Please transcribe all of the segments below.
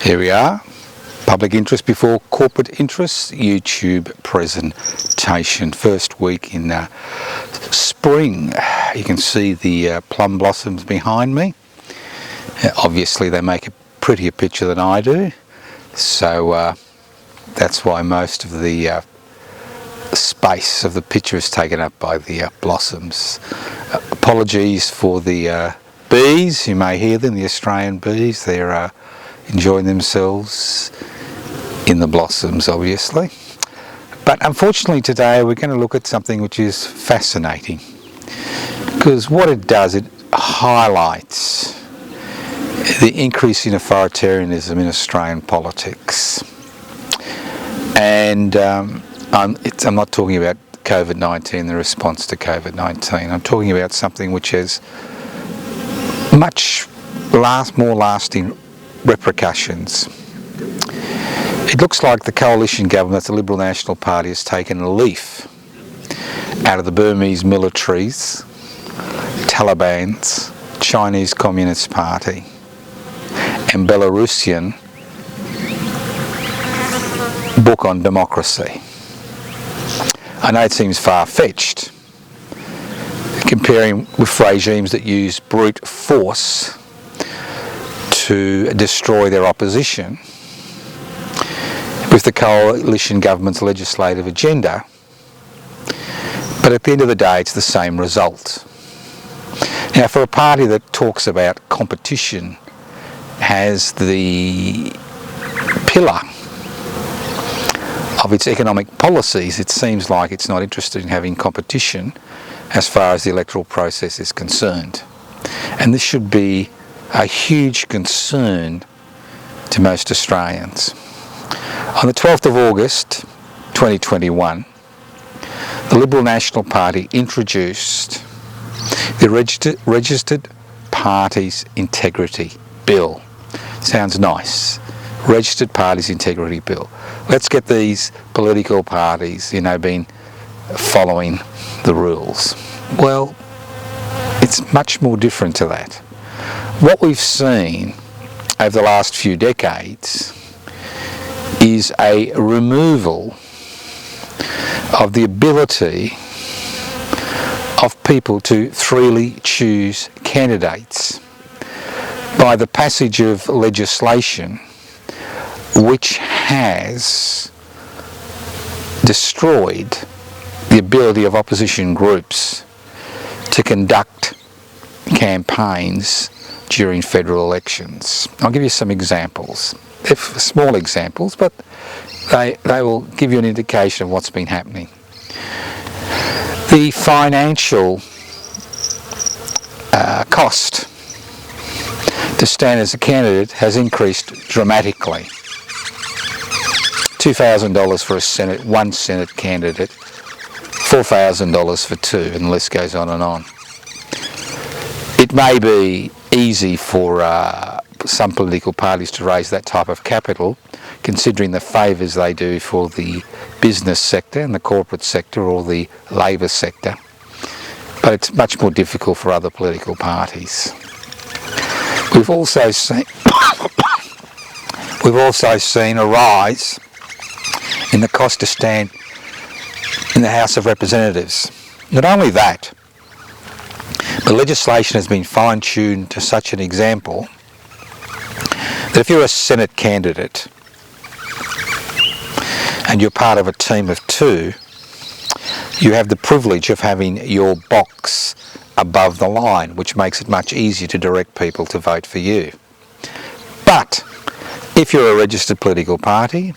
Here we are, public interest before corporate interests, YouTube presentation. First week in spring. You can see the plum blossoms behind me. Obviously they make a prettier picture than I do, so that's why most of the space of the picture is taken up by the blossoms. Apologies for the bees, you may hear them, the Australian bees. They're enjoying themselves in the blossoms, obviously. But unfortunately today we're going to look at something which is fascinating, because what it does, it highlights the increase in authoritarianism in Australian politics. And I'm not talking about COVID-19, the response to COVID-19. I'm talking about something which has much more lasting repercussions. It looks like the coalition government, the Liberal National Party, has taken a leaf out of the Burmese militaries, Taliban's, Chinese Communist Party and Belarusian book on democracy. I know it seems far-fetched, comparing with regimes that use brute force to destroy their opposition with the coalition government's legislative agenda, but at the end of the day it's the same result. Now, for a party that talks about competition as the pillar of its economic policies, it seems like it's not interested in having competition as far as the electoral process is concerned. And this should be a huge concern to most Australians. On the 12th of August 2021, the Liberal National Party introduced the Registered Parties Integrity Bill. Sounds nice. Registered Parties Integrity Bill. Let's get these political parties, been following the rules. Well, it's much more different to that. What we've seen over the last few decades is a removal of the ability of people to freely choose candidates by the passage of legislation which has destroyed the ability of opposition groups to conduct campaigns during federal elections. I'll give you some examples. They're small examples, but they will give you an indication of what's been happening. The financial cost to stand as a candidate has increased dramatically. $2,000 for one Senate candidate, $4,000 for two, and the list goes on and on. It may be easy for some political parties to raise that type of capital, considering the favours they do for the business sector and the corporate sector or the labour sector, but it's much more difficult for other political parties. We've also seen a rise in the cost to stand in the House of Representatives. Not only that, but legislation has been fine-tuned to such an example that if you're a Senate candidate and you're part of a team of two, you have the privilege of having your box above the line, which makes it much easier to direct people to vote for you. But if you're a registered political party,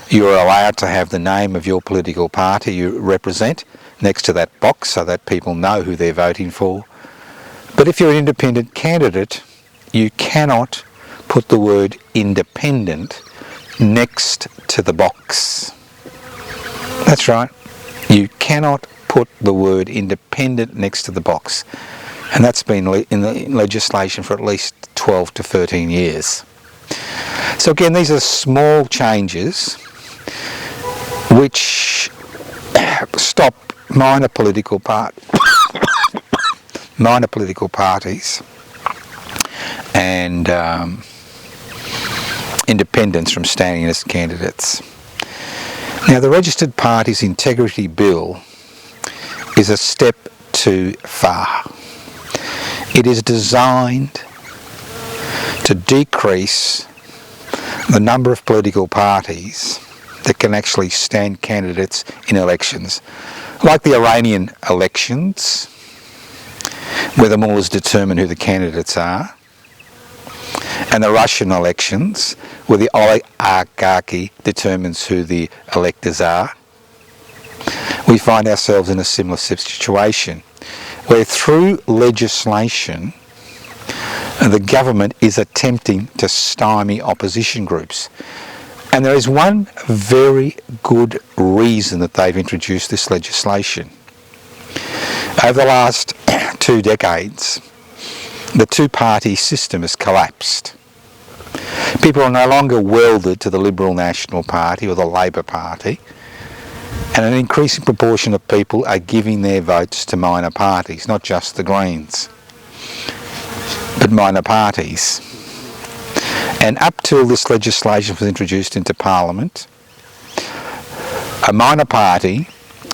you're allowed to have the name of your political party you represent next to that box so that people know who they're voting for. But if you're an independent candidate, you cannot put the word independent next to the box. That's right. You cannot put the word independent next to the box. And that's been in the legislation for at least 12 to 13 years. So again, these are small changes which stop minor political parties and independents from standing as candidates. Now, the Registered Party's Integrity Bill is a step too far. It is designed to decrease the number of political parties that can actually stand candidates in elections, like the Iranian elections, where the mullahs determine who the candidates are, and the Russian elections, where the oligarchy determines who the electors are. We find ourselves in a similar situation, where through legislation, the government is attempting to stymie opposition groups. And there is one very good reason that they've introduced this legislation. Over the last 2 decades, the two-party system has collapsed. People are no longer welded to the Liberal National Party or the Labor Party, and an increasing proportion of people are giving their votes to minor parties, not just the Greens, but minor parties. And up till this legislation was introduced into Parliament, a minor party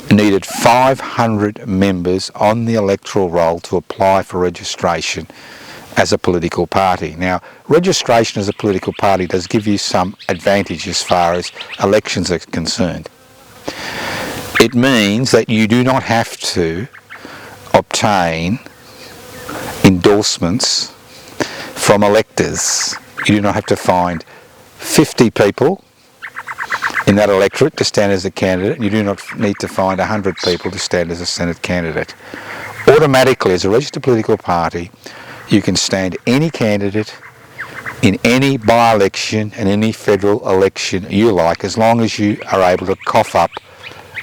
needed 500 members on the electoral roll to apply for registration as a political party. Now, registration as a political party does give you some advantage as far as elections are concerned. It means that you do not have to obtain endorsements from electors. You do not have to find 50 people in that electorate to stand as a candidate, and you do not need to find 100 people to stand as a Senate candidate. Automatically, as a registered political party, you can stand any candidate in any by-election and any federal election you like, as long as you are able to cough up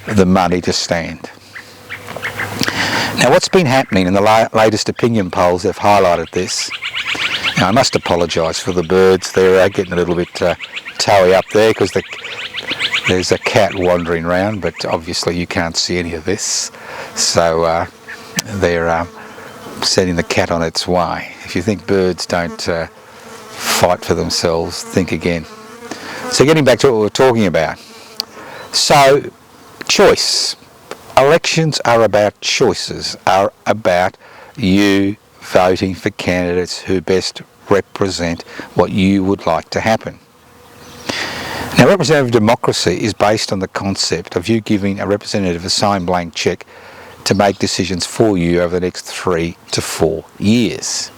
the money to stand. Now, what's been happening in the latest opinion polls have highlighted this. Now, I must apologise for the birds. They're getting a little bit towy up there because there's a cat wandering around, but obviously you can't see any of this. So they're sending the cat on its way. If you think birds don't fight for themselves, think again. So getting back to what we were talking about. So, choice. Elections are about choices, are about you voting for candidates who best represent what you would like to happen. Now, representative democracy is based on the concept of you giving a representative a signed blank cheque to make decisions for you over the next 3 to 4 years.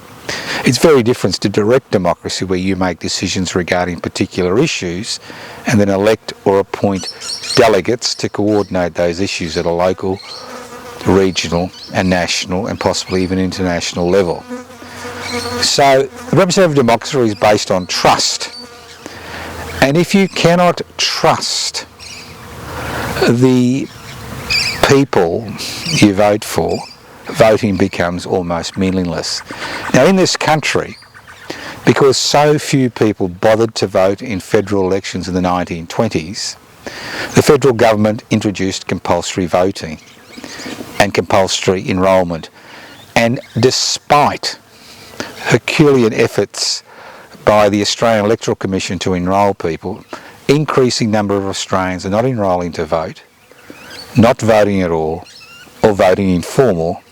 It's very different to direct democracy, where you make decisions regarding particular issues and then elect or appoint delegates to coordinate those issues at a local, regional and national and possibly even international level. So representative democracy is based on trust. And if you cannot trust the people you vote for, voting becomes almost meaningless. Now, in this country, because so few people bothered to vote in federal elections in the 1920s, the federal government introduced compulsory voting and compulsory enrolment. And despite Herculean efforts by the Australian Electoral Commission to enrol people, increasing number of Australians are not enrolling to vote, not voting at all, or voting informal,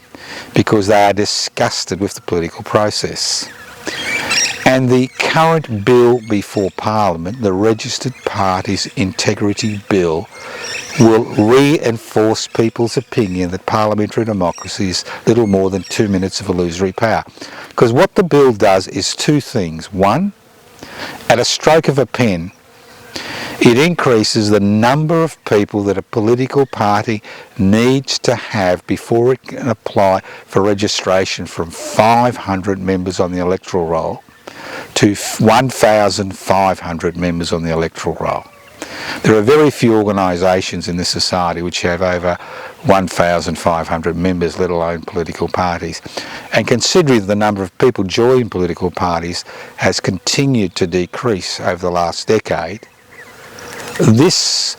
because they are disgusted with the political process. And the current bill before Parliament, the Registered Party's Integrity Bill, will reinforce people's opinion that parliamentary democracy is little more than 2 minutes of illusory power. Because what the bill does is two things. One, at a stroke of a pen, it increases the number of people that a political party needs to have before it can apply for registration from 500 members on the electoral roll to 1,500 members on the electoral roll. There are very few organisations in this society which have over 1,500 members, let alone political parties. And considering the number of people joining political parties has continued to decrease over the last decade, this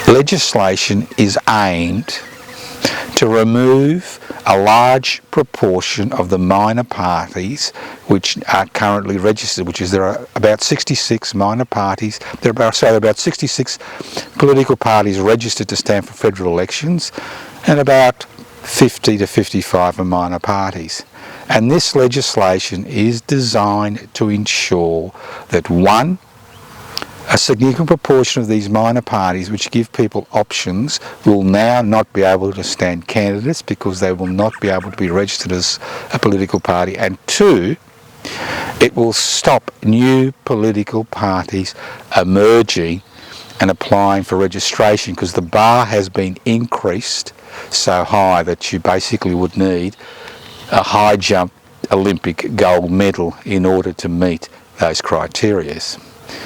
legislation is aimed to remove a large proportion of the minor parties which are currently registered, there are about 66 minor parties, there are about 66 political parties registered to stand for federal elections, and about 50 to 55 are minor parties. And this legislation is designed to ensure that, one, a significant proportion of these minor parties which give people options will now not be able to stand candidates because they will not be able to be registered as a political party. And two, it will stop new political parties emerging and applying for registration, because the bar has been increased so high that you basically would need a high jump Olympic gold medal in order to meet those criteria.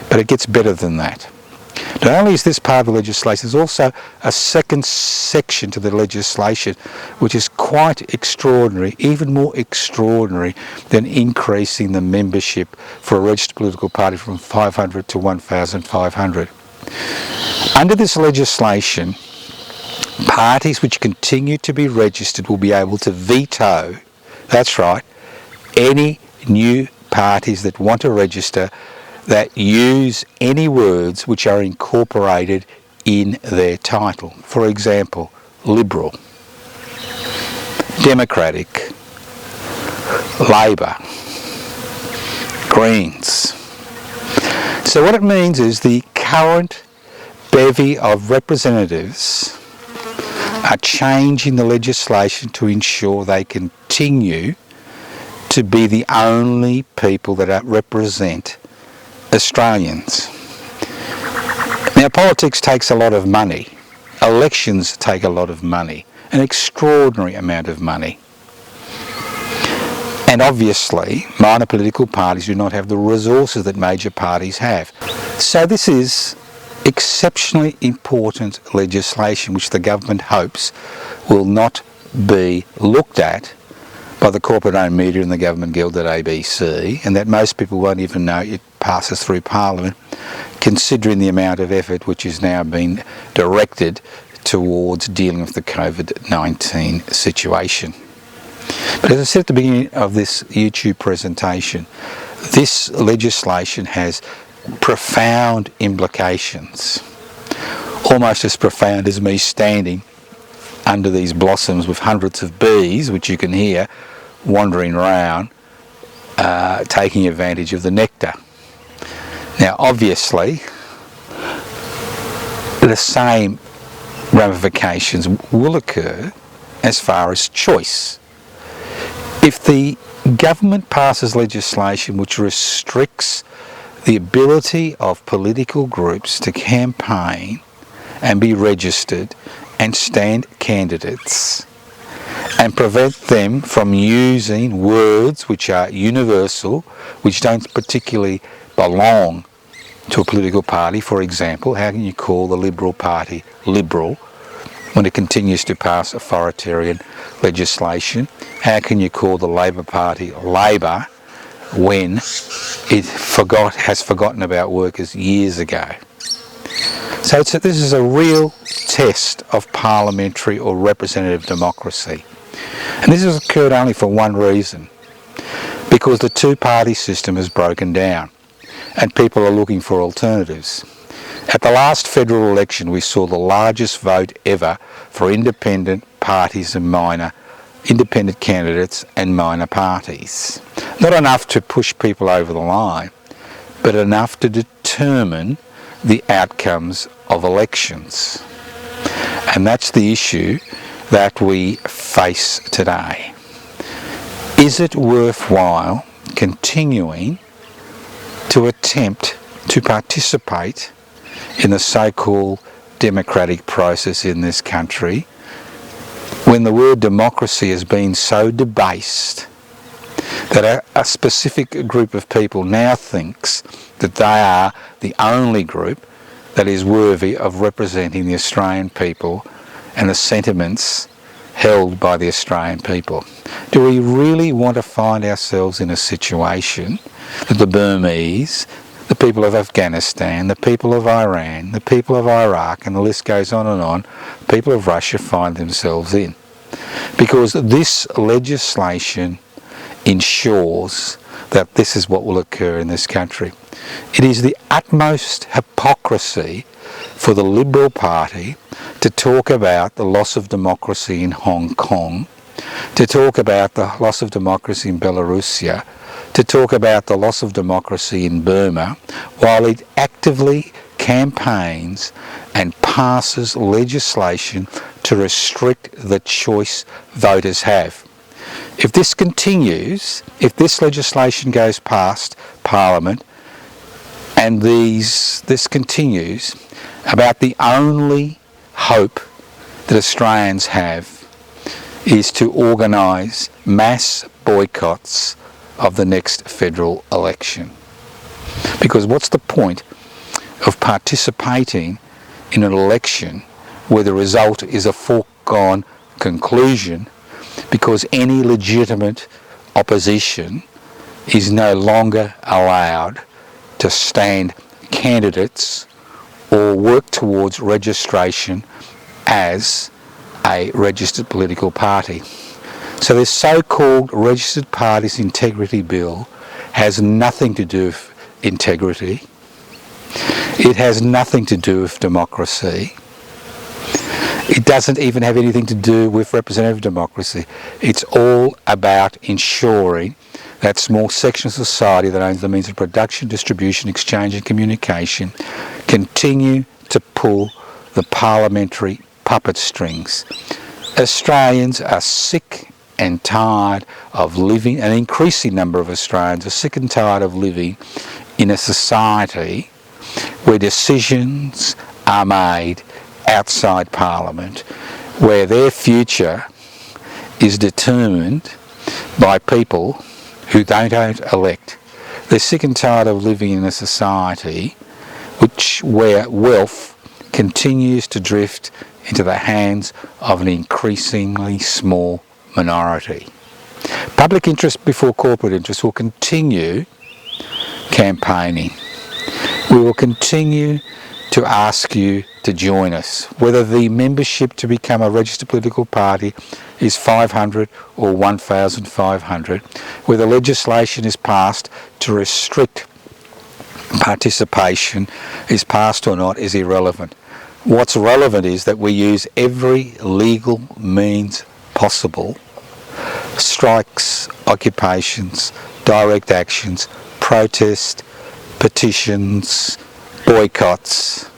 But it gets better than that. Not only is this part of the legislation, there's also a second section to the legislation which is quite extraordinary, even more extraordinary than increasing the membership for a registered political party from 500 to 1,500. Under this legislation, parties which continue to be registered will be able to veto, that's right, any new parties that want to register that use any words which are incorporated in their title. For example, Liberal, Democratic, Labor, Greens. So what it means is the current bevy of representatives are changing the legislation to ensure they continue to be the only people that represent Australians. Now, politics takes a lot of money. Elections take a lot of money, an extraordinary amount of money. And obviously, minor political parties do not have the resources that major parties have. So this is exceptionally important legislation which the government hopes will not be looked at by the corporate-owned media and the government guild at ABC, and that most people won't even know it passes through Parliament, considering the amount of effort which is now being directed towards dealing with the COVID-19 situation. But as I said at the beginning of this YouTube presentation, this legislation has profound implications, almost as profound as me standing under these blossoms with hundreds of bees, which you can hear wandering around, taking advantage of the nectar. Now, obviously, the same ramifications will occur as far as choice. If the government passes legislation which restricts the ability of political groups to campaign and be registered and stand candidates, and prevent them from using words which are universal, which don't particularly belong to a political party. For example, how can you call the Liberal Party Liberal when it continues to pass authoritarian legislation? How can you call the Labor Party Labor when it has forgotten about workers years ago? So this is a real test of parliamentary or representative democracy. And this has occurred only for one reason, because the two-party system has broken down and people are looking for alternatives. At the last federal election, we saw the largest vote ever for independent parties and independent candidates and minor parties. Not enough to push people over the line, but enough to determine the outcomes of elections. And that's the issue that we face today. Is it worthwhile continuing to attempt to participate in the so-called democratic process in this country when the word democracy has been so debased that a specific group of people now thinks that they are the only group that is worthy of representing the Australian people and the sentiments held by the Australian people? Do we really want to find ourselves in a situation that the Burmese, the people of Afghanistan, the people of Iran, the people of Iraq, and the list goes on and on, people of Russia find themselves in? because this legislation ensures that this is what will occur in this country. It is the utmost hypocrisy for the Liberal Party to talk about the loss of democracy in Hong Kong, to talk about the loss of democracy in Belarusia, to talk about the loss of democracy in Burma, while it actively campaigns and passes legislation to restrict the choice voters have. If this continues, if this legislation goes past Parliament and this continues, about the only hope that Australians have is to organise mass boycotts of the next federal election. Because what's the point of participating in an election where the result is a foregone conclusion, because any legitimate opposition is no longer allowed to stand candidates or work towards registration as a registered political party. So this so-called Registered Parties Integrity Bill has nothing to do with integrity. It has nothing to do with democracy. It doesn't even have anything to do with representative democracy. It's all about ensuring that small section of society that owns the means of production, distribution, exchange and communication continue to pull the parliamentary puppet strings. Australians are sick and tired of living, an increasing number of Australians are sick and tired of living in a society where decisions are made outside Parliament, where their future is determined by people who they don't elect. They're sick and tired of living in a society where wealth continues to drift into the hands of an increasingly small minority. Public interest before corporate interest will continue campaigning. We will continue to ask you to join us, whether the membership to become a registered political party is 500 or 1,500, whether legislation is passed to restrict participation is passed or not is irrelevant. What's relevant is that we use every legal means possible: strikes, occupations, direct actions, protest, petitions, boycotts,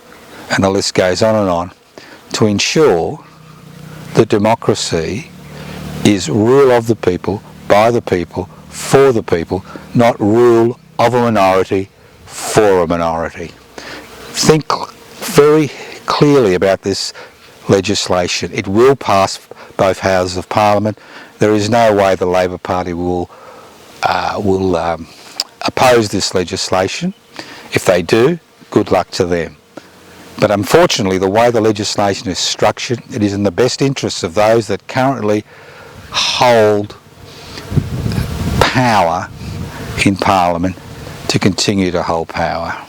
and the list goes on, to ensure that democracy is rule of the people, by the people, for the people, not rule of a minority for a minority. Think very clearly about this legislation. It will pass both houses of Parliament. There is no way the Labor Party will oppose this legislation. If they do, good luck to them. But unfortunately, the way the legislation is structured, it is in the best interests of those that currently hold power in Parliament to continue to hold power.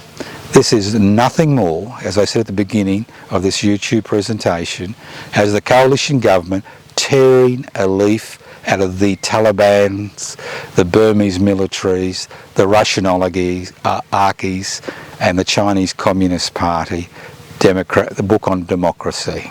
This is nothing more, as I said at the beginning of this YouTube presentation, as the coalition government tearing a leaf out of the Taliban's, the Burmese militaries, the Russian oligarchies, and the Chinese Communist Party, the book on democracy.